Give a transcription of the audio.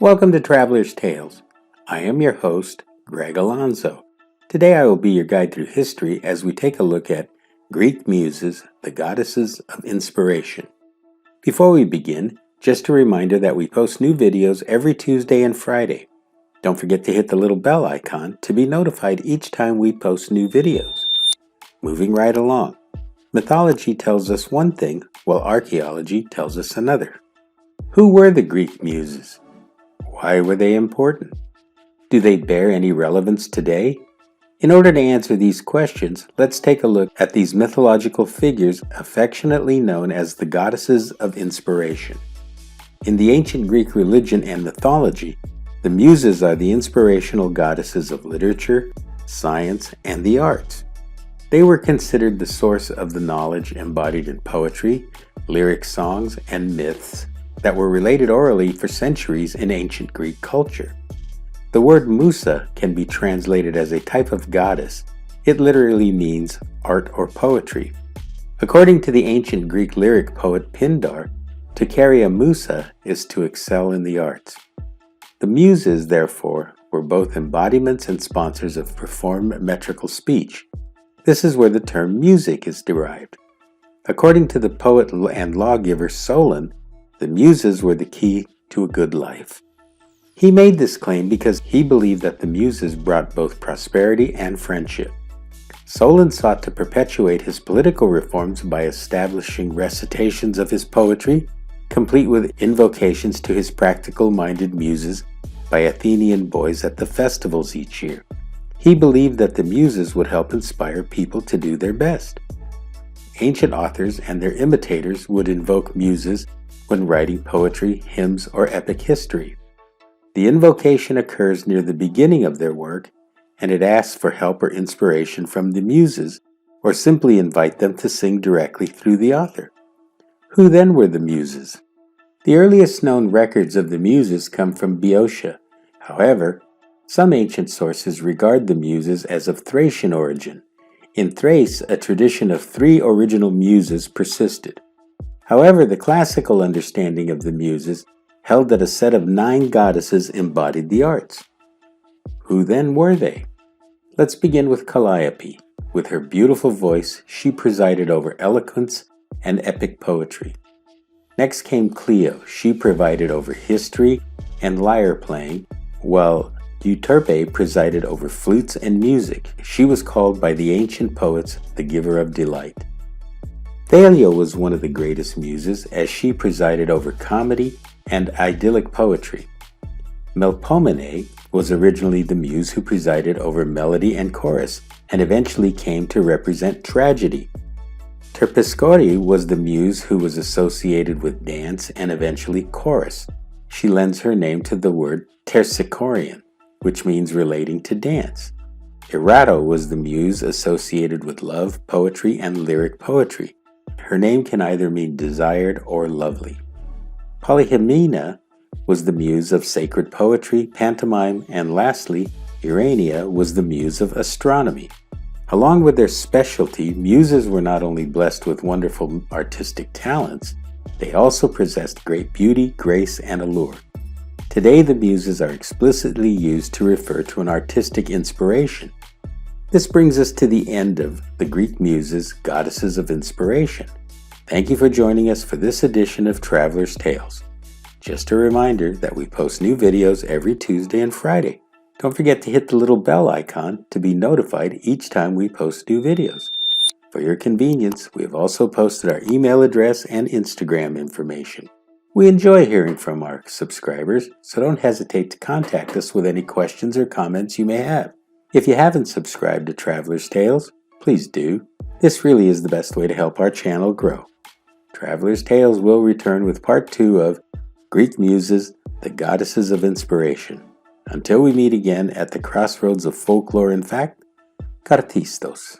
Welcome to Traveler's Tales. I am your host, Greg Alonso. Today I will be your guide through history as we take a look at Greek Muses, the goddesses of inspiration. Before we begin, just a reminder that we post new videos every Tuesday and Friday. Don't forget to hit the little bell icon to be notified each time we post new videos. Moving right along. Mythology tells us one thing, while archaeology tells us another. Who were the Greek Muses? Why were they important? Do they bear any relevance today? In order to answer these questions, let's take a look at these mythological figures affectionately known as the goddesses of inspiration. In the ancient Greek religion and mythology, the Muses are the inspirational goddesses of literature, science, and the arts. They were considered the source of the knowledge embodied in poetry, lyric songs, and myths that were related orally for centuries in ancient Greek culture. The word musa can be translated as a type of goddess. It literally means art or poetry. According to the ancient Greek lyric poet Pindar, to carry a musa is to excel in the arts. The Muses, therefore, were both embodiments and sponsors of performed metrical speech. This is where the term music is derived. According to the poet and lawgiver Solon, the Muses were the key to a good life. He made this claim because he believed that the Muses brought both prosperity and friendship. Solon sought to perpetuate his political reforms by establishing recitations of his poetry, complete with invocations to his practical-minded Muses by Athenian boys at the festivals each year. He believed that the Muses would help inspire people to do their best. Ancient authors and their imitators would invoke Muses when writing poetry, hymns, or epic history. The invocation occurs near the beginning of their work, and it asks for help or inspiration from the Muses, or simply invite them to sing directly through the author. Who then were the Muses? The earliest known records of the Muses come from Boeotia. However, some ancient sources regard the Muses as of Thracian origin. In Thrace, a tradition of 3 original Muses persisted. However, the classical understanding of the Muses held that a set of 9 goddesses embodied the arts. Who then were they? Let's begin with Calliope. With her beautiful voice, she presided over eloquence and epic poetry. Next came Clio. She presided over history and lyre playing, while Euterpe presided over flutes and music. She was called by the ancient poets the giver of delight. Thalia was one of the greatest Muses as she presided over comedy and idyllic poetry. Melpomene was originally the muse who presided over melody and chorus and eventually came to represent tragedy. Terpsichore was the muse who was associated with dance and eventually chorus. She lends her name to the word Terpsichorean, which means relating to dance. Erato was the muse associated with love, poetry, and lyric poetry. Her name can either mean desired or lovely. Polyhymena was the muse of sacred poetry, pantomime, and lastly, Urania was the muse of astronomy. Along with their specialty, muses were not only blessed with wonderful artistic talents, they also possessed great beauty, grace, and allure. Today, the muses are explicitly used to refer to an artistic inspiration. This brings us to the end of the Greek Muses, Goddesses of Inspiration. Thank you for joining us for this edition of Traveler's Tales. Just a reminder that we post new videos every Tuesday and Friday. Don't forget to hit the little bell icon to be notified each time we post new videos. For your convenience, we have also posted our email address and Instagram information. We enjoy hearing from our subscribers, so don't hesitate to contact us with any questions or comments you may have. If you haven't subscribed to Traveler's Tales, please do. This really is the best way to help our channel grow. Traveler's Tales will return with part 2 of Greek Muses, the Goddesses of Inspiration. Until we meet again at the crossroads of folklore and fact, Kartistos.